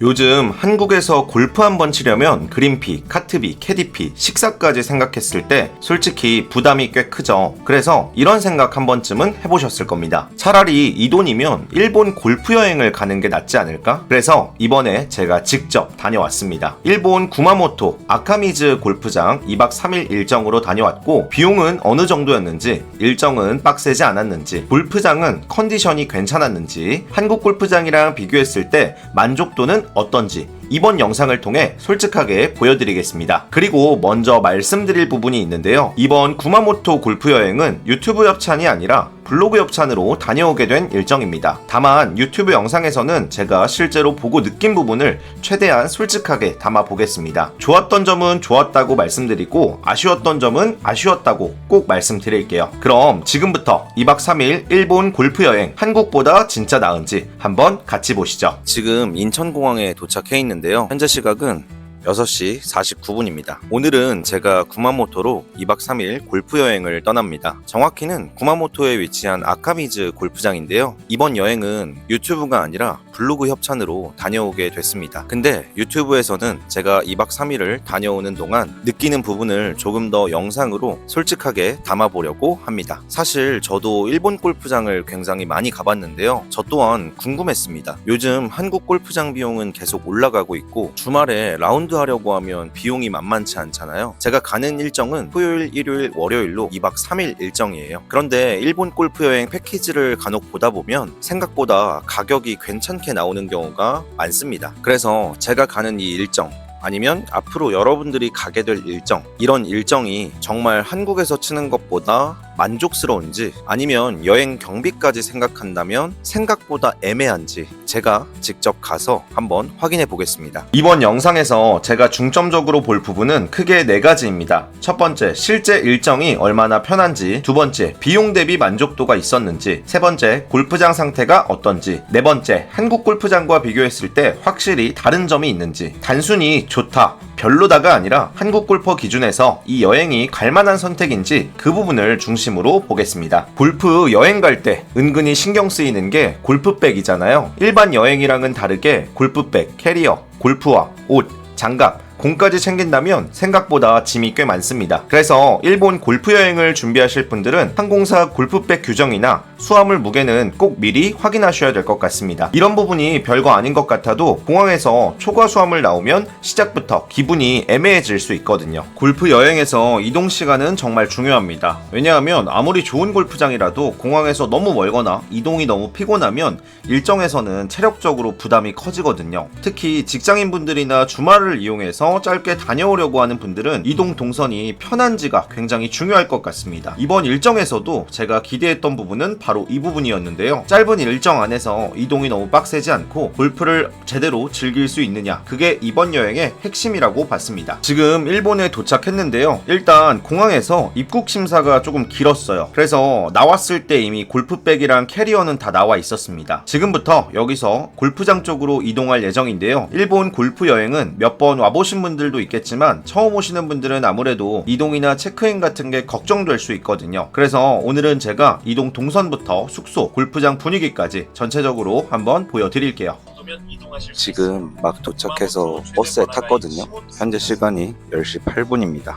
요즘 한국에서 골프 한번 치려면 그린피, 카트비, 캐디피, 식사까지 생각했을 때 솔직히 부담이 꽤 크죠. 그래서 이런 생각 한 번쯤은 해보셨을 겁니다. 차라리 이 돈이면 일본 골프 여행을 가는 게 낫지 않을까? 그래서 이번에 제가 직접 다녀왔습니다. 일본 구마모토 아카미즈 골프장 2박 3일 일정으로 다녀왔고, 비용은 어느 정도였는지, 일정은 빡세지 않았는지, 골프장은 컨디션이 괜찮았는지, 한국 골프장이랑 비교했을 때 만족도는 어떤지 이번 영상을 통해 솔직하게 보여드리겠습니다. 그리고 먼저 말씀드릴 부분이 있는데요. 이번 구마모토 골프 여행은 유튜브 협찬이 아니라 블로그 협찬으로 다녀오게 된 일정입니다. 다만 유튜브 영상에서는 제가 실제로 보고 느낀 부분을 최대한 솔직하게 담아보겠습니다. 좋았던 점은 좋았다고 말씀드리고, 아쉬웠던 점은 아쉬웠다고 꼭 말씀드릴게요. 그럼 지금부터 2박 3일 일본 골프 여행, 한국보다 진짜 나은지 한번 같이 보시죠. 지금 인천공항에 도착해 있는데요. 현재 시각은 6시 49분입니다. 오늘은 제가 구마모토로 2박 3일 골프 여행을 떠납니다. 정확히는 구마모토에 위치한 아카미즈 골프장인데요. 이번 여행은 유튜브가 아니라 블로그 협찬으로 다녀오게 됐습니다. 근데 유튜브에서는 제가 2박 3일을 다녀오는 동안 느끼는 부분을 조금 더 영상으로 솔직하게 담아보려고 합니다. 사실 저도 일본 골프장을 굉장히 많이 가봤는데요. 저 또한 궁금했습니다. 요즘 한국 골프장 비용은 계속 올라가고 있고, 주말에 라운드 하려고 하면 비용이 만만치 않잖아요. 제가 가는 일정은 토요일, 일요일, 월요일로 2박 3일 일정이에요. 그런데 일본 골프 여행 패키지를 간혹 보다 보면 생각보다 가격이 괜찮게 나오는 경우가 많습니다. 그래서 제가 가는 이 일정, 아니면 앞으로 여러분들이 가게 될 일정, 이런 일정이 정말 한국에서 치는 것보다 만족스러운지, 아니면 여행 경비까지 생각한다면 생각보다 애매한지 제가 직접 가서 한번 확인해 보겠습니다. 이번 영상에서 제가 중점적으로 볼 부분은 크게 4가지입니다. 첫 번째, 실제 일정이 얼마나 편한지, 두 번째, 비용 대비 만족도가 있었는지, 세 번째, 골프장 상태가 어떤지, 네 번째, 한국 골프장과 비교했을 때 확실히 다른 점이 있는지, 단순히 좋다, 별로다가 아니라 한국 골퍼 기준에서 이 여행이 갈만한 선택인지 그 부분을 중심으로 보겠습니다. 골프 여행 갈 때 은근히 신경 쓰이는 게 골프백이잖아요. 일반 여행이랑은 다르게 골프백, 캐리어, 골프화, 옷, 장갑, 공까지 챙긴다면 생각보다 짐이 꽤 많습니다. 그래서 일본 골프 여행을 준비하실 분들은 항공사 골프백 규정이나 수화물 무게는 꼭 미리 확인하셔야 될 것 같습니다. 이런 부분이 별거 아닌 것 같아도 공항에서 초과 수화물 나오면 시작부터 기분이 애매해질 수 있거든요. 골프 여행에서 이동 시간은 정말 중요합니다. 왜냐하면 아무리 좋은 골프장이라도 공항에서 너무 멀거나 이동이 너무 피곤하면 일정에서는 체력적으로 부담이 커지거든요. 특히 직장인분들이나 주말을 이용해서 짧게 다녀오려고 하는 분들은 이동 동선이 편한지가 굉장히 중요할 것 같습니다. 이번 일정에서도 제가 기대했던 부분은 바로 이 부분이었는데요. 짧은 일정 안에서 이동이 너무 빡세지 않고 골프를 제대로 즐길 수 있느냐, 그게 이번 여행의 핵심이라고 봤습니다. 지금 일본에 도착했는데요. 일단 공항에서 입국 심사가 조금 길었어요. 그래서 나왔을 때 이미 골프백이랑 캐리어는 다 나와 있었습니다. 지금부터 여기서 골프장 쪽으로 이동할 예정인데요. 일본 골프 여행은 몇 번 와보신 분들도 있겠지만 처음 오시는 분들은 아무래도 이동이나 체크인 같은 게 걱정될 수 있거든요. 그래서 오늘은 제가 이동 동선부터 숙소, 골프장 분위기까지 전체적으로 한번 보여드릴게요. 지금 막 도착해서 버스에 탔거든요. 현재 시간이 10시 8분입니다.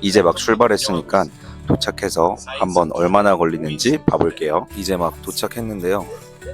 이제 막 출발했으니까 도착해서 한번 얼마나 걸리는지 봐볼게요. 이제 막 도착했는데요.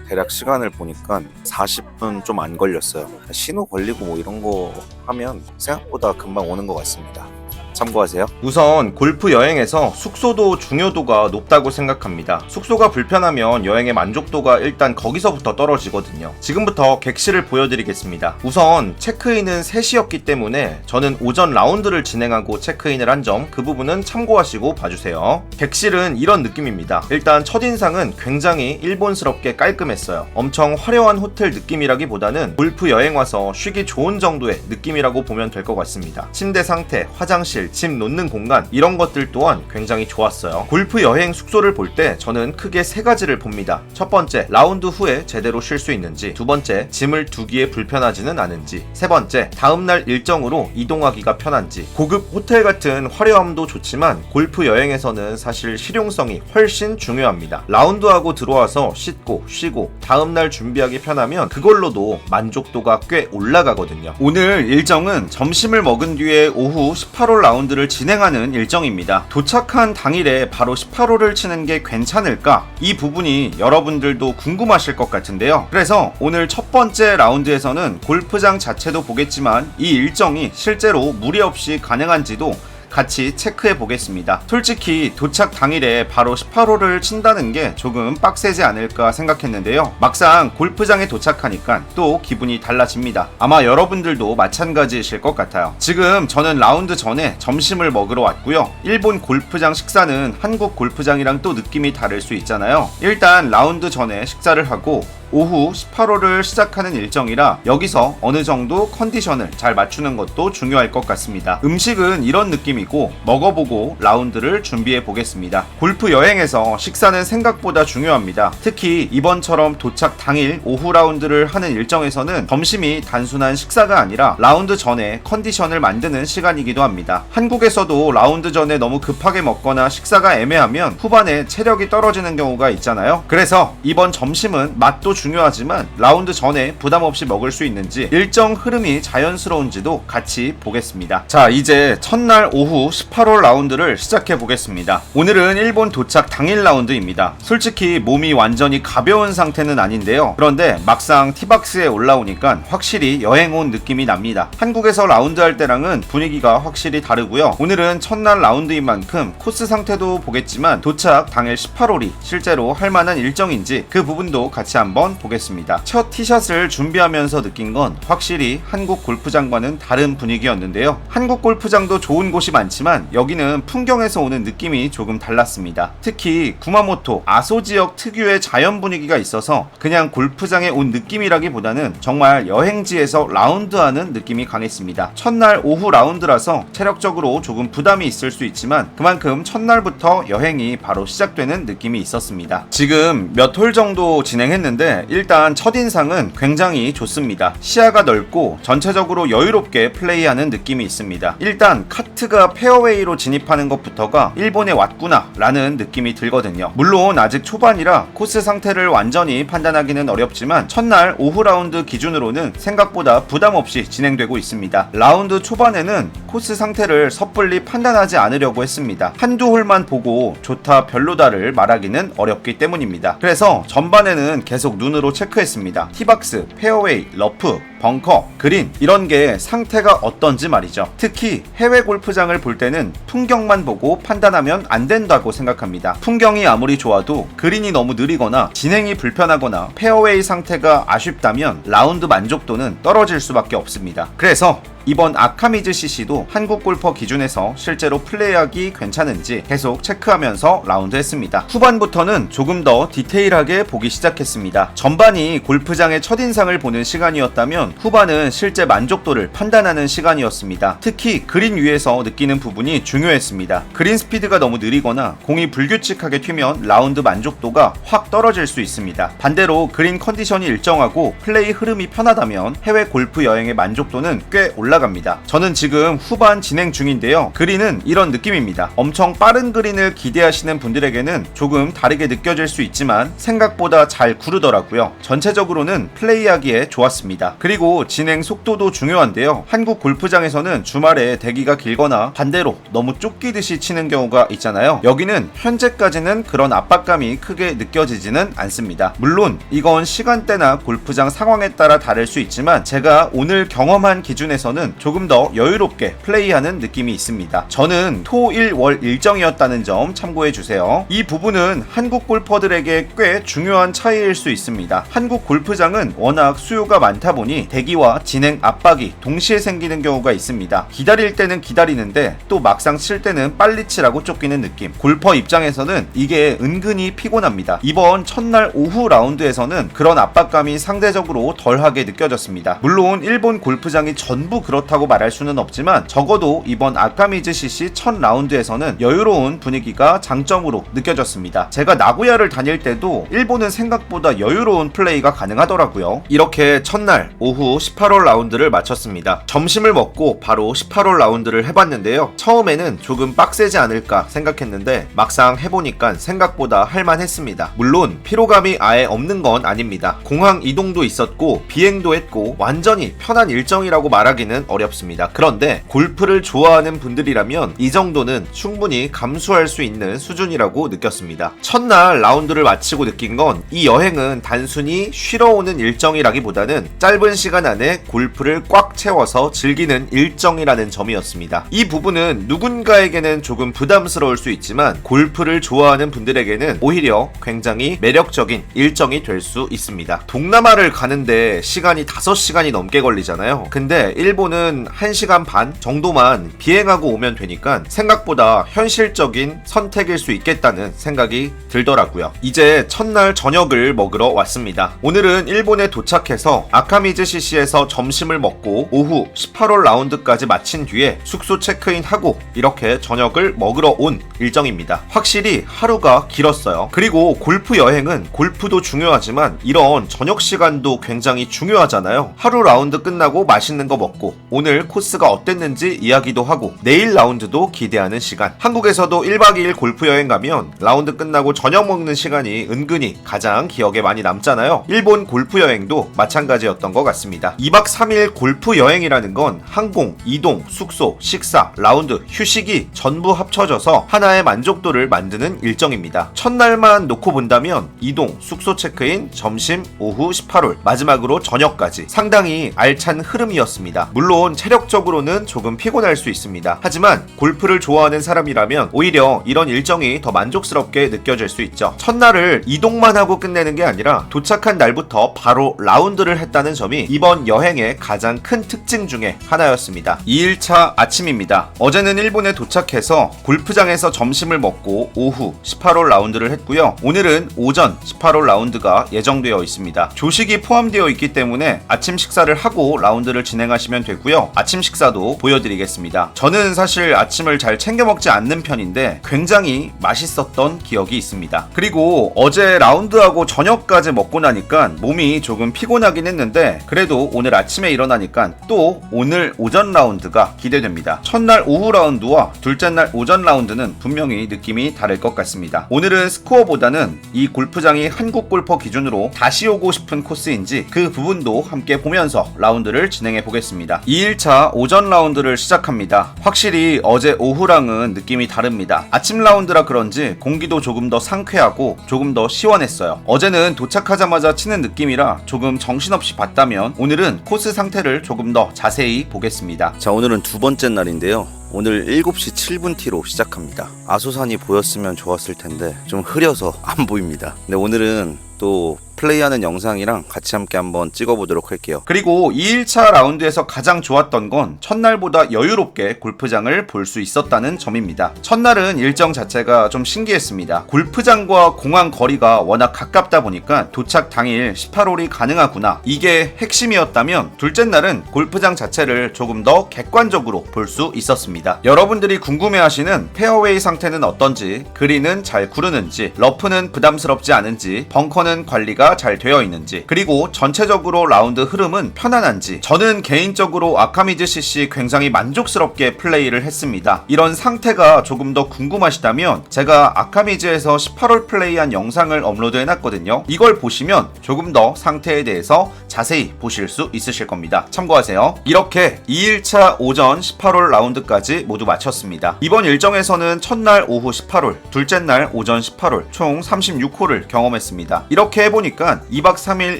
대략 시간을 보니까 40분 좀 안 걸렸어요. 신호 걸리고 뭐 이런 거 하면 생각보다 금방 오는 것 같습니다. 참고하세요. 우선 골프 여행에서 숙소도 중요도가 높다고 생각합니다. 숙소가 불편하면 여행의 만족도가 일단 거기서부터 떨어지거든요. 지금부터 객실을 보여드리겠습니다. 우선 체크인은 3시였기 때문에 저는 오전 라운드를 진행하고 체크인을 한 점, 그 부분은 참고하시고 봐주세요. 객실은 이런 느낌입니다. 일단 첫인상은 굉장히 일본스럽게 깔끔했어요. 엄청 화려한 호텔 느낌이라기보다는 골프 여행 와서 쉬기 좋은 정도의 느낌이라고 보면 될 것 같습니다. 침대 상태, 화장실, 화장실, 짐 놓는 공간 이런 것들 또한 굉장히 좋았어요. 골프 여행 숙소를 볼 때 저는 크게 세 가지를 봅니다. 첫 번째, 라운드 후에 제대로 쉴 수 있는지, 두 번째, 짐을 두기에 불편하지는 않은지, 세 번째, 다음날 일정으로 이동하기가 편한지. 고급 호텔 같은 화려함도 좋지만 골프 여행에서는 사실 실용성이 훨씬 중요합니다. 라운드하고 들어와서 씻고 쉬고 다음날 준비하기 편하면 그걸로도 만족도가 꽤 올라가거든요. 오늘 일정은 점심을 먹은 뒤에 오후 18홀 라운드를 진행하는 일정입니다. 도착한 당일에 바로 18홀을 치는 게 괜찮을까? 이 부분이 여러분들도 궁금하실 것 같은데요. 그래서 오늘 첫 번째 라운드에서는 골프장 자체도 보겠지만 이 일정이 실제로 무리 없이 가능한지도 같이 체크해 보겠습니다. 솔직히 도착 당일에 바로 18홀을 친다는 게 조금 빡세지 않을까 생각했는데요. 막상 골프장에 도착하니까 또 기분이 달라집니다. 아마 여러분들도 마찬가지이실 것 같아요. 지금 저는 라운드 전에 점심을 먹으러 왔고요. 일본 골프장 식사는 한국 골프장이랑 또 느낌이 다를 수 있잖아요. 일단 라운드 전에 식사를 하고 오후 18홀을 시작하는 일정이라 여기서 어느 정도 컨디션을 잘 맞추는 것도 중요할 것 같습니다. 음식은 이런 느낌이고 먹어보고 라운드를 준비해 보겠습니다. 골프 여행에서 식사는 생각보다 중요합니다. 특히 이번처럼 도착 당일 오후 라운드를 하는 일정에서는 점심이 단순한 식사가 아니라 라운드 전에 컨디션을 만드는 시간이기도 합니다. 한국에서도 라운드 전에 너무 급하게 먹거나 식사가 애매하면 후반에 체력이 떨어지는 경우가 있잖아요. 그래서 이번 점심은 맛도 중요하지만 라운드 전에 부담 없이 먹을 수 있는지 일정 흐름이 자연스러운지도 같이 보겠습니다. 자, 이제 첫날 오후 18홀 라운드를 시작해 보겠습니다. 오늘은 일본 도착 당일 라운드입니다. 솔직히 몸이 완전히 가벼운 상태는 아닌데요. 그런데 막상 티박스에 올라오니까 확실히 여행 온 느낌이 납니다. 한국에서 라운드 할 때랑은 분위기가 확실히 다르고요. 오늘은 첫날 라운드인 만큼 코스 상태도 보겠지만 도착 당일 18홀이 실제로 할 만한 일정인지 그 부분도 같이 한번 보겠습니다. 첫 티샷을 준비하면서 느낀 건 확실히 한국 골프장과는 다른 분위기였는데요. 한국 골프장도 좋은 곳이 많지만 여기는 풍경에서 오는 느낌이 조금 달랐습니다. 특히 구마모토 아소 지역 특유의 자연 분위기가 있어서 그냥 골프장에 온 느낌이라기보다는 정말 여행지에서 라운드하는 느낌이 강했습니다. 첫날 오후 라운드라서 체력적으로 조금 부담이 있을 수 있지만 그만큼 첫날부터 여행이 바로 시작되는 느낌이 있었습니다. 지금 몇 홀 정도 진행했는데 일단 첫인상은 굉장히 좋습니다. 시야가 넓고 전체적으로 여유롭게 플레이하는 느낌이 있습니다. 일단 카트가 페어웨이로 진입하는 것부터가 일본에 왔구나 라는 느낌이 들거든요. 물론 아직 초반이라 코스 상태를 완전히 판단하기는 어렵지만 첫날 오후 라운드 기준으로는 생각보다 부담 없이 진행되고 있습니다. 라운드 초반에는 코스 상태를 섣불리 판단하지 않으려고 했습니다. 한두 홀만 보고 좋다 별로다를 말하기는 어렵기 때문입니다. 그래서 전반에는 계속 눈으로 체크했습니다. 티박스, 페어웨이, 러프, 벙커, 그린 이런 게 상태가 어떤지 말이죠. 특히 해외 골프장을 볼 때는 풍경만 보고 판단하면 안 된다고 생각합니다. 풍경이 아무리 좋아도 그린이 너무 느리거나 진행이 불편하거나 페어웨이 상태가 아쉽다면 라운드 만족도는 떨어질 수밖에 없습니다. 그래서 이번 아카미즈 CC도 한국 골퍼 기준에서 실제로 플레이하기 괜찮은지 계속 체크하면서 라운드 했습니다. 후반부터는 조금 더 디테일하게 보기 시작했습니다. 전반이 골프장의 첫인상을 보는 시간이었다면 후반은 실제 만족도를 판단하는 시간이었습니다. 특히 그린 위에서 느끼는 부분이 중요했습니다. 그린 스피드가 너무 느리거나 공이 불규칙하게 튀면 라운드 만족도가 확 떨어질 수 있습니다. 반대로 그린 컨디션이 일정하고 플레이 흐름이 편하다면 해외 골프 여행의 만족도는 꽤 올라갑니다. 저는 지금 후반 진행 중인데요. 그린은 이런 느낌입니다. 엄청 빠른 그린을 기대하시는 분들에게는 조금 다르게 느껴질 수 있지만 생각보다 잘 구르더라고요. 전체적으로는 플레이하기에 좋았습니다. 그리고 진행 속도도 중요한데요. 한국 골프장에서는 주말에 대기가 길거나 반대로 너무 쫓기듯이 치는 경우가 있잖아요. 여기는 현재까지는 그런 압박감이 크게 느껴지지는 않습니다. 물론 이건 시간대나 골프장 상황에 따라 다를 수 있지만 제가 오늘 경험한 기준에서는 조금 더 여유롭게 플레이하는 느낌이 있습니다. 저는 토, 일, 월 일정이었다는 점 참고해주세요. 이 부분은 한국 골퍼들에게 꽤 중요한 차이일 수 있습니다. 한국 골프장은 워낙 수요가 많다 보니 대기와 진행 압박이 동시에 생기는 경우가 있습니다. 기다릴 때는 기다리는데 또 막상 칠 때는 빨리 치라고 쫓기는 느낌. 골퍼 입장에서는 이게 은근히 피곤합니다. 이번 첫날 오후 라운드에서는 그런 압박감이 상대적으로 덜하게 느껴졌습니다. 물론 일본 골프장이 전부 그렇다고 말할 수는 없지만 적어도 이번 아카미즈 CC 첫 라운드에서는 여유로운 분위기가 장점으로 느껴졌습니다. 제가 나고야를 다닐 때도 일본은 생각보다 여유로운 플레이가 가능하더라고요. 이렇게 첫날 오후 18홀 라운드를 마쳤습니다. 점심을 먹고 바로 18홀 라운드를 해봤는데요. 처음에는 조금 빡세지 않을까 생각했는데 막상 해보니까 생각보다 할만했습니다. 물론 피로감이 아예 없는 건 아닙니다. 공항 이동도 있었고 비행도 했고 완전히 편한 일정이라고 말하기는 어렵습니다. 그런데 골프를 좋아하는 분들이라면 이 정도는 충분히 감수할 수 있는 수준이라고 느꼈습니다. 첫날 라운드를 마치고 느낀 건 이 여행은 단순히 쉬러 오는 일정이라기보다는 짧은 시간 안에 골프를 꽉 채워서 즐기는 일정이라는 점이었습니다. 이 부분은 누군가에게는 조금 부담스러울 수 있지만 골프를 좋아하는 분들에게는 오히려 굉장히 매력적인 일정이 될 수 있습니다. 동남아를 가는데 시간이 5시간이 넘게 걸리잖아요. 근데 일본은 1시간 반 정도만 비행하고 오면 되니까 생각보다 현실적인 선택일 수 있겠다는 생각이 들더라고요. 이제 첫날 저녁을 먹으러 왔습니다. 오늘은 일본에 도착해서 아카미즈 CC에서 점심을 먹고 오후 18홀 라운드까지 마친 뒤에 숙소 체크인하고 이렇게 저녁을 먹으러 온 일정입니다. 확실히 하루가 길었어요. 그리고 골프 여행은 골프도 중요하지만 이런 저녁 시간도 굉장히 중요하잖아요. 하루 라운드 끝나고 맛있는 거 먹고 오늘 코스가 어땠는지 이야기도 하고 내일 라운드도 기대하는 시간. 한국에서도 1박 2일 골프 여행 가면 라운드 끝나고 저녁 먹는 시간이 은근히 가장 기억에 많이 남잖아요. 일본 골프 여행도 마찬가지였던 것 같습니다. 2박 3일 골프 여행이라는 건 항공, 이동, 숙소, 식사, 라운드, 휴식이 전부 합쳐져서 하나의 만족도를 만드는 일정입니다. 첫날만 놓고 본다면 이동, 숙소 체크인, 점심, 오후 18홀, 마지막으로 저녁까지 상당히 알찬 흐름이었습니다. 물론 체력적으로는 조금 피곤할 수 있습니다. 하지만 골프를 좋아하는 사람이라면 오히려 이런 일정이 더 만족스럽게 느껴질 수 있죠. 첫날을 이동만 하고 끝내는 게 아니라 도착한 날부터 바로 라운드를 했다는 점이 이번 여행의 가장 큰 특징 중에 하나였습니다. 2일차 아침입니다. 어제는 일본에 도착해서 골프장에서 점심을 먹고 오후 18홀 라운드를 했고요. 오늘은 오전 18홀 라운드가 예정되어 있습니다. 조식이 포함되어 있기 때문에 아침 식사를 하고 라운드를 진행하시면 되고요. 아침 식사도 보여드리겠습니다. 저는 사실 아침을 잘 챙겨 먹지 않는 편인데 굉장히 맛있었던 기억이 있습니다. 그리고 어제 라운드하고 저녁까지 먹고 나니까 몸이 조금 피곤하긴 했는데 그래도 오늘 아침에 일어나니까 또 오늘 오전 라운드가 기대됩니다. 첫날 오후 라운드와 둘째 날 오전 라운드는 분명히 느낌이 다를 것 같습니다. 오늘은 스코어보다는 이 골프장이 한국 골퍼 기준으로 다시 오고 싶은 코스인지 그 부분도 함께 보면서 라운드를 진행해 보겠습니다. 2일차 오전 라운드를 시작합니다. 확실히 어제 오후랑은 느낌이 다릅니다. 아침 라운드라 그런지 공기도 조금 더 상쾌하고 조금 더 시원했어요. 어제는 도착하자마자 치는 느낌이라 조금 정신없이 봤다면 오늘은 코스 상태를 조금 더 자세히 보겠습니다. 자, 오늘은 두 번째 날인데요. 오늘 7시 7분 티로 시작합니다. 아소산이 보였으면 좋았을 텐데 좀 흐려서 안 보입니다. 근데 오늘은 또 플레이하는 영상이랑 같이 함께 한번 찍어보도록 할게요. 그리고 2일차 라운드에서 가장 좋았던 건 첫날보다 여유롭게 골프장을 볼 수 있었다는 점입니다. 첫날은 일정 자체가 좀 신기했습니다. 골프장과 공항 거리가 워낙 가깝다 보니까 도착 당일 18홀이 가능하구나, 이게 핵심이었다면 둘째 날은 골프장 자체를 조금 더 객관적으로 볼 수 있었습니다. 여러분들이 궁금해하시는 페어웨이 상태는 어떤지, 그린은 잘 구르는지, 러프는 부담스럽지 않은지, 벙커는 관리가 잘 되어 있는지, 그리고 전체적으로 라운드 흐름은 편안한지, 저는 개인적으로 아카미즈 CC 굉장히 만족스럽게 플레이를 했습니다. 이런 상태가 조금 더 궁금하시다면 제가 아카미즈에서 18홀 플레이한 영상을 업로드 해놨거든요. 이걸 보시면 조금 더 상태에 대해서 자세히 보실 수 있으실 겁니다. 참고하세요. 이렇게 2일차 오전 18홀 라운드까지 모두 마쳤습니다. 이번 일정에서는 첫날 오후 18홀, 둘째 날 오전 18홀, 총 36홀을 경험했습니다. 이렇게 해보니까 2박 3일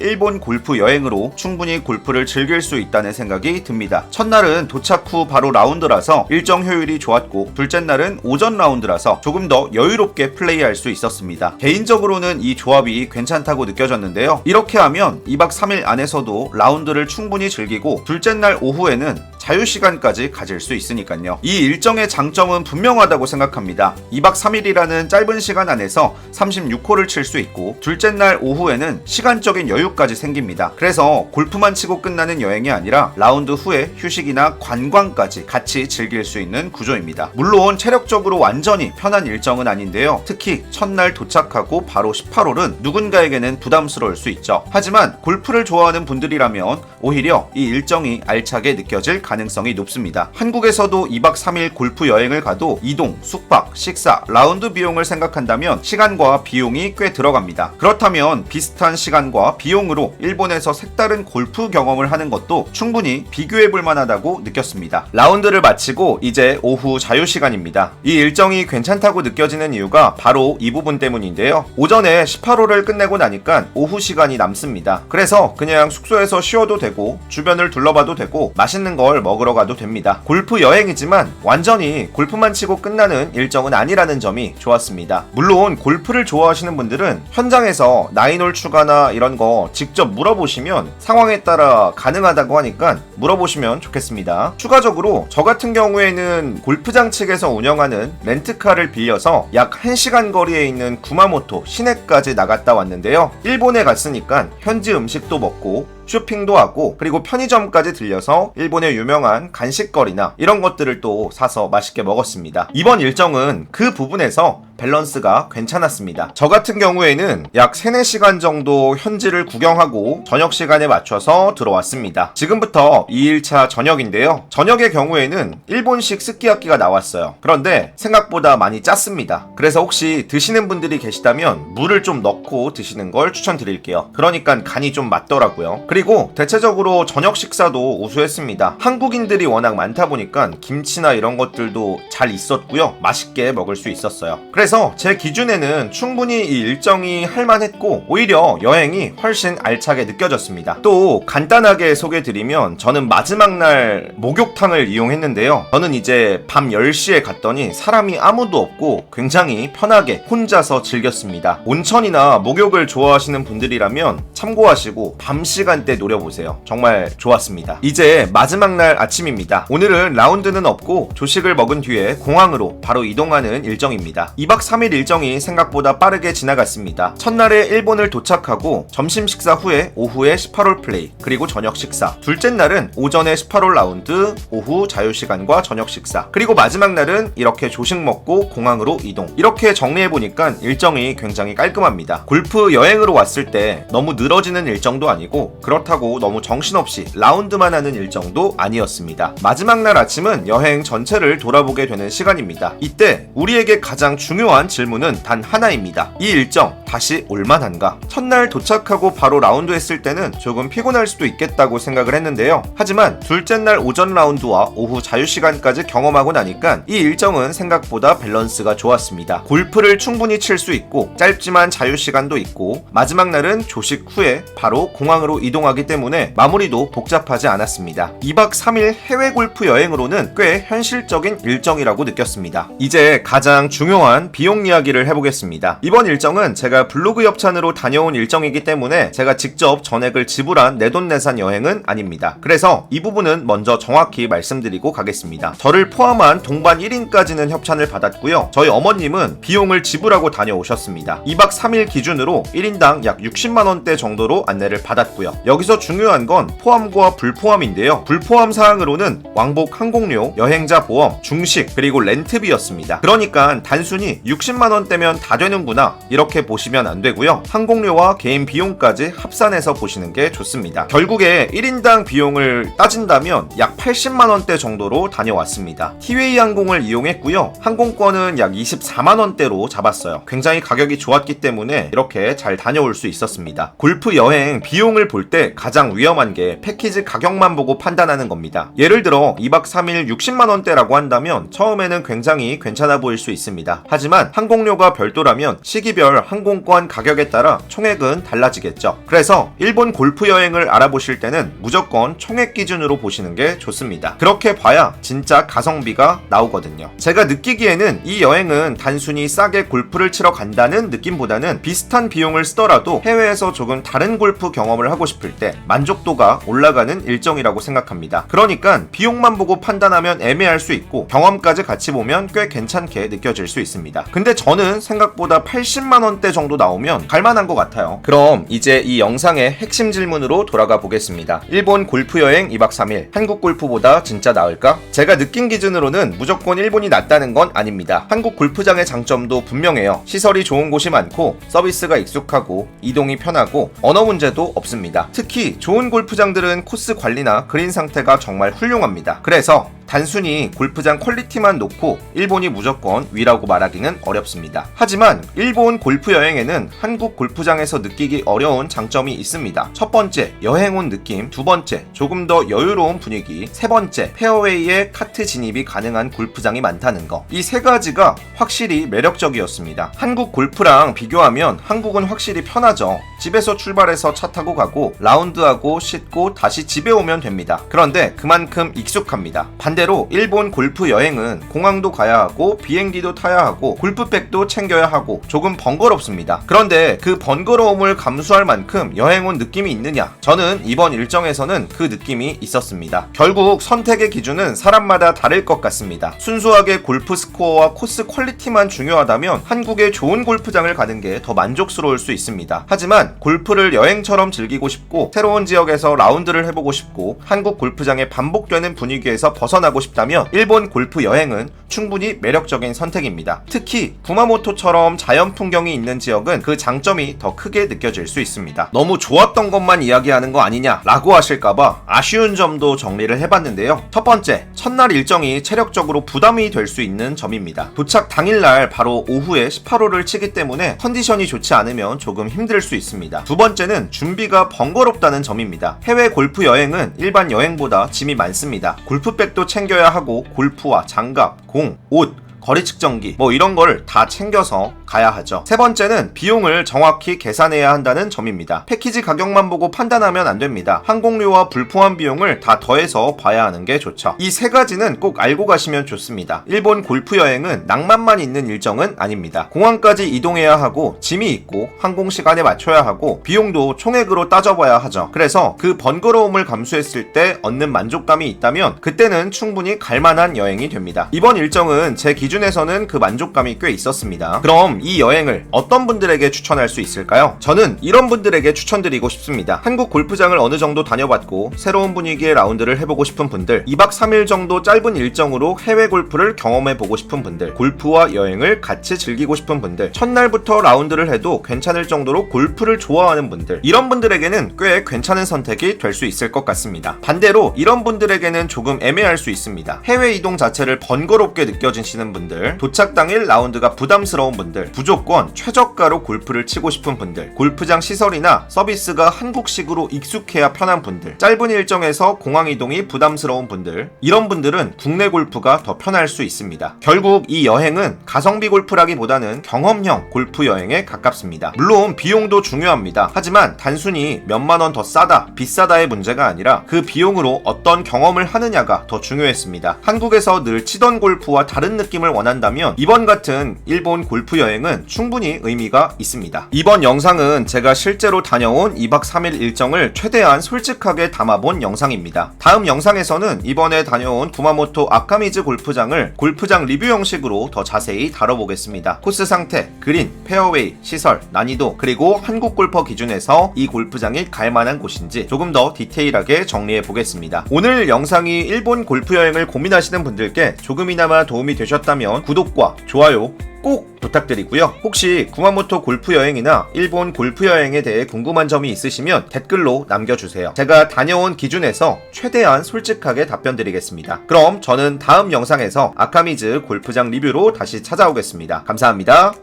일본 골프 여행으로 충분히 골프를 즐길 수 있다는 생각이 듭니다. 첫날은 도착 후 바로 라운드라서 일정 효율이 좋았고, 둘째 날은 오전 라운드라서 조금 더 여유롭게 플레이할 수 있었습니다. 개인적으로는 이 조합이 괜찮다고 느껴졌는데요. 이렇게 하면 2박 3일 안에서도 라운드를 충분히 즐기고 둘째 날 오후에는 자유시간까지 가질 수 있으니까요. 이 일정의 장점은 분명하다고 생각합니다. 2박 3일이라는 짧은 시간 안에서 36홀을 칠 수 있고 둘째 날 오후에는 시간적인 여유까지 생깁니다. 그래서 골프만 치고 끝나는 여행이 아니라 라운드 후에 휴식이나 관광까지 같이 즐길 수 있는 구조입니다. 물론 체력적으로 완전히 편한 일정은 아닌데요. 특히 첫날 도착하고 바로 18홀은 누군가에게는 부담스러울 수 있죠. 하지만 골프를 좋아하는 분들이라면 오히려 이 일정이 알차게 느껴질 가능성이 높습니다. 한국에서도 2박 3일 골프 여행을 가도 이동, 숙박, 식사, 라운드 비용을 생각한다면 시간과 비용이 꽤 들어갑니다. 그렇다면 비슷한 시간과 비용으로 일본에서 색다른 골프 경험을 하는 것도 충분히 비교해볼 만하다고 느꼈습니다. 라운드를 마치고 이제 오후 자유시간입니다. 이 일정이 괜찮다고 느껴지는 이유가 바로 이 부분 때문인데요. 오전에 18홀을 끝내고 나니까 오후 시간이 남습니다. 그래서 그냥 숙소에서 쉬어도 되고 주변을 둘러봐도 되고 맛있는 걸 먹으러 가도 됩니다. 골프 여행이지만 완전히 골프만 치고 끝나는 일정은 아니라는 점이 좋았습니다. 물론 골프를 좋아하시는 분들은 현장에서 9홀 추가나 이런 거 직접 물어보시면 상황에 따라 가능하다고 하니까 물어보시면 좋겠습니다. 추가적으로 저 같은 경우에는 골프장 측에서 운영하는 렌트카를 빌려서 약 1시간 거리에 있는 구마모토 시내까지 나갔다 왔는데요. 일본에 갔으니까 현지 음식도 먹고 쇼핑도 하고 그리고 편의점까지 들려서 일본의 유명한 간식거리나 이런 것들을 또 사서 맛있게 먹었습니다. 이번 일정은 그 부분에서 밸런스가 괜찮았습니다. 저 같은 경우에는 약 3, 4시간 정도 현지를 구경하고 저녁 시간에 맞춰서 들어왔습니다. 지금부터 2일차 저녁인데요. 저녁의 경우에는 일본식 스키야키가 나왔어요. 그런데 생각보다 많이 짰습니다. 그래서 혹시 드시는 분들이 계시다면 물을 좀 넣고 드시는 걸 추천드릴게요. 그러니까 간이 좀 맞더라고요. 그리고 대체적으로 저녁 식사도 우수했습니다. 한국인들이 워낙 많다 보니까 김치나 이런 것들도 잘 있었고요. 맛있게 먹을 수 있었어요. 그래서 제 기준에는 충분히 이 일정이 할만했고 오히려 여행이 훨씬 알차게 느껴졌습니다. 또 간단하게 소개드리면 저는 마지막 날 목욕탕을 이용했는데요. 저는 이제 밤 10시에 갔더니 사람이 아무도 없고 굉장히 편하게 혼자서 즐겼습니다. 온천이나 목욕을 좋아하시는 분들이라면 참고하시고 밤 시간대 노려보세요. 정말 좋았습니다. 이제 마지막 날 아침입니다. 오늘은 라운드는 없고 조식을 먹은 뒤에 공항으로 바로 이동하는 일정입니다. 2박 3일 일정이 생각보다 빠르게 지나갔습니다. 첫날에 일본을 도착하고 점심 식사 후에 오후에 18홀 플레이 그리고 저녁 식사, 둘째 날은 오전에 18홀 라운드, 오후 자유시간과 저녁 식사, 그리고 마지막 날은 이렇게 조식 먹고 공항으로 이동. 이렇게 정리해보니까 일정이 굉장히 깔끔합니다. 골프 여행으로 왔을 때 너무 늘어지는 일정도 아니고 그렇다고 너무 정신없이 라운드만 하는 일정도 아니었습니다. 마지막 날 아침은 여행 전체를 돌아보게 되는 시간입니다. 이때 우리에게 가장 중요한 질문은 단 하나입니다. 이 일정 다시 올만한가? 첫날 도착하고 바로 라운드 했을 때는 조금 피곤할 수도 있겠다고 생각을 했는데요. 하지만 둘째 날 오전 라운드와 오후 자유시간까지 경험하고 나니까 이 일정은 생각보다 밸런스가 좋았습니다. 골프를 충분히 칠 수 있고 짧지만 자유시간도 있고 마지막 날은 조식 후에 바로 공항으로 이동하기 때문에 마무리도 복잡하지 않았습니다. 2박 3일 해외 골프 여행으로는 꽤 현실적인 일정이라고 느꼈습니다. 이제 가장 중요한 비용 이야기를 해보겠습니다. 이번 일정은 제가 블로그 협찬으로 다녀온 일정이기 때문에 제가 직접 전액을 지불한 내돈내산 여행은 아닙니다. 그래서 이 부분은 먼저 정확히 말씀드리고 가겠습니다. 저를 포함한 동반 1인까지는 협찬을 받았고요. 저희 어머님은 비용을 지불하고 다녀오셨습니다. 2박 3일 기준으로 1인당 약 60만원대 정도로 안내를 받았고요. 여기서 중요한 건 포함과 불포함인데요. 불포함 사항으로는 왕복 항공료, 여행자 보험, 중식, 그리고 렌트비였습니다. 그러니까 단순히 60만원대면 다 되는구나 이렇게 보시면 안 되고요. 항공료와 개인 비용까지 합산해서 보시는 게 좋습니다. 결국에 1인당 비용을 따진다면 약 80만원대 정도로 다녀왔습니다. 티웨이 항공을 이용했고요. 항공권은 약 24만원대로 잡았어요. 굉장히 가격이 좋았기 때문에 이렇게 잘 다녀올 수 있었습니다. 골프 여행 비용을 볼 때 가장 위험한 게 패키지 가격만 보고 판단하는 겁니다. 예를 들어 2박 3일 60만원대라고 한다면 처음에는 굉장히 괜찮아 보일 수 있습니다. 하지만 하지만 항공료가 별도라면 시기별 항공권 가격에 따라 총액은 달라지겠죠. 그래서 일본 골프 여행을 알아보실 때는 무조건 총액 기준으로 보시는 게 좋습니다. 그렇게 봐야 진짜 가성비가 나오거든요. 제가 느끼기에는 이 여행은 단순히 싸게 골프를 치러 간다는 느낌보다는 비슷한 비용을 쓰더라도 해외에서 조금 다른 골프 경험을 하고 싶을 때 만족도가 올라가는 일정이라고 생각합니다. 그러니까 비용만 보고 판단하면 애매할 수 있고 경험까지 같이 보면 꽤 괜찮게 느껴질 수 있습니다. 근데 저는 생각보다 80만원대 정도 나오면 갈만한 것 같아요. 그럼 이제 이 영상의 핵심 질문으로 돌아가 보겠습니다. 일본 골프 여행 2박 3일 한국 골프보다 진짜 나을까? 제가 느낀 기준으로는 무조건 일본이 낫다는 건 아닙니다. 한국 골프장의 장점도 분명해요. 시설이 좋은 곳이 많고 서비스가 익숙하고 이동이 편하고 언어 문제도 없습니다. 특히 좋은 골프장들은 코스 관리나 그린 상태가 정말 훌륭합니다. 그래서 단순히 골프장 퀄리티만 놓고 일본이 무조건 위라고 말하기는 어렵습니다. 하지만 일본 골프 여행에는 한국 골프장에서 느끼기 어려운 장점이 있습니다. 첫 번째, 여행 온 느낌. 두 번째, 조금 더 여유로운 분위기. 세 번째, 페어웨이에 카트 진입이 가능한 골프장이 많다는 거. 이 세 가지가 확실히 매력적이었습니다. 한국 골프랑 비교하면 한국은 확실히 편하죠. 집에서 출발해서 차 타고 가고 라운드하고 씻고 다시 집에 오면 됩니다. 그런데 그만큼 익숙합니다. 반대로 일본 골프 여행은 공항도 가야 하고 비행기도 타야 하고 골프백도 챙겨야 하고 조금 번거롭습니다. 그런데 그 번거로움을 감수할 만큼 여행 온 느낌이 있느냐? 저는 이번 일정에서는 그 느낌이 있었습니다. 결국 선택의 기준은 사람마다 다를 것 같습니다. 순수하게 골프 스코어와 코스 퀄리티만 중요하다면 한국의 좋은 골프장을 가는 게 더 만족스러울 수 있습니다. 하지만 골프를 여행처럼 즐기고 싶고 새로운 지역에서 라운드를 해보고 싶고 한국 골프장의 반복되는 분위기에서 벗어나고 싶다면 일본 골프 여행은 충분히 매력적인 선택입니다. 특히 구마모토처럼 자연 풍경이 있는 지역은 그 장점이 더 크게 느껴질 수 있습니다. 너무 좋았던 것만 이야기하는 거 아니냐 라고 하실까봐 아쉬운 점도 정리를 해봤는데요. 첫 번째, 첫날 일정이 체력적으로 부담이 될 수 있는 점입니다. 도착 당일날 바로 오후에 18홀을 치기 때문에 컨디션이 좋지 않으면 조금 힘들 수 있습니다. 두 번째는 준비가 번거롭다는 점입니다. 해외 골프 여행은 일반 여행보다 짐이 많습니다. 골프백도 챙겨야 하고 골프화, 장갑, 공, 옷, 거리 측정기 이런 걸 다 챙겨서 가야 하죠. 세 번째는 비용을 정확히 계산해야 한다는 점입니다. 패키지 가격만 보고 판단하면 안 됩니다. 항공료와 불포함 비용을 다 더해서 봐야 하는 게 좋죠. 이 세 가지는 꼭 알고 가시면 좋습니다. 일본 골프 여행은 낭만만 있는 일정은 아닙니다. 공항까지 이동해야 하고 짐이 있고 항공 시간에 맞춰야 하고 비용도 총액으로 따져봐야 하죠. 그래서 그 번거로움을 감수했을 때 얻는 만족감이 있다면 그때는 충분히 갈만한 여행이 됩니다. 이번 일정은 제 기준에서는 그 만족감이 꽤 있었습니다. 그럼 이 여행을 어떤 분들에게 추천할 수 있을까요? 저는 이런 분들에게 추천드리고 싶습니다. 한국 골프장을 어느 정도 다녀봤고 새로운 분위기의 라운드를 해보고 싶은 분들, 2박 3일 정도 짧은 일정으로 해외 골프를 경험해보고 싶은 분들, 골프와 여행을 같이 즐기고 싶은 분들, 첫날부터 라운드를 해도 괜찮을 정도로 골프를 좋아하는 분들, 이런 분들에게는 꽤 괜찮은 선택이 될 수 있을 것 같습니다. 반대로 이런 분들에게는 조금 애매할 수 있습니다. 해외 이동 자체를 번거롭게 느껴지시는 분들, 도착 당일 라운드가 부담스러운 분들, 무조건 최저가로 골프를 치고 싶은 분들, 골프장 시설이나 서비스가 한국식으로 익숙해야 편한 분들, 짧은 일정에서 공항 이동이 부담스러운 분들, 이런 분들은 국내 골프가 더 편할 수 있습니다. 결국 이 여행은 가성비 골프라기보다는 경험형 골프 여행에 가깝습니다. 물론 비용도 중요합니다. 하지만 단순히 몇만 원 더 싸다, 비싸다의 문제가 아니라 그 비용으로 어떤 경험을 하느냐가 더 중요했습니다. 한국에서 늘 치던 골프와 다른 느낌을 원한다면 이번 같은 일본 골프 여행은 충분히 의미가 있습니다. 이번 영상은 제가 실제로 다녀온 2박 3일 일정을 최대한 솔직하게 담아본 영상입니다. 다음 영상에서는 이번에 다녀온 구마모토 아카미즈 골프장을 골프장 리뷰 형식으로 더 자세히 다뤄보겠습니다. 코스 상태, 그린, 페어웨이, 시설, 난이도, 그리고 한국 골퍼 기준에서 이 골프장이 갈만한 곳인지 조금 더 디테일하게 정리해보겠습니다. 오늘 영상이 일본 골프 여행을 고민하시는 분들께 조금이나마 도움이 되셨다면 구독과 좋아요 꼭 부탁드리고요. 혹시 구마모토 골프 여행이나 일본 골프 여행에 대해 궁금한 점이 있으시면 댓글로 남겨주세요. 제가 다녀온 기준에서 최대한 솔직하게 답변 드리겠습니다. 그럼 저는 다음 영상에서 아카미즈 골프장 리뷰로 다시 찾아오겠습니다. 감사합니다.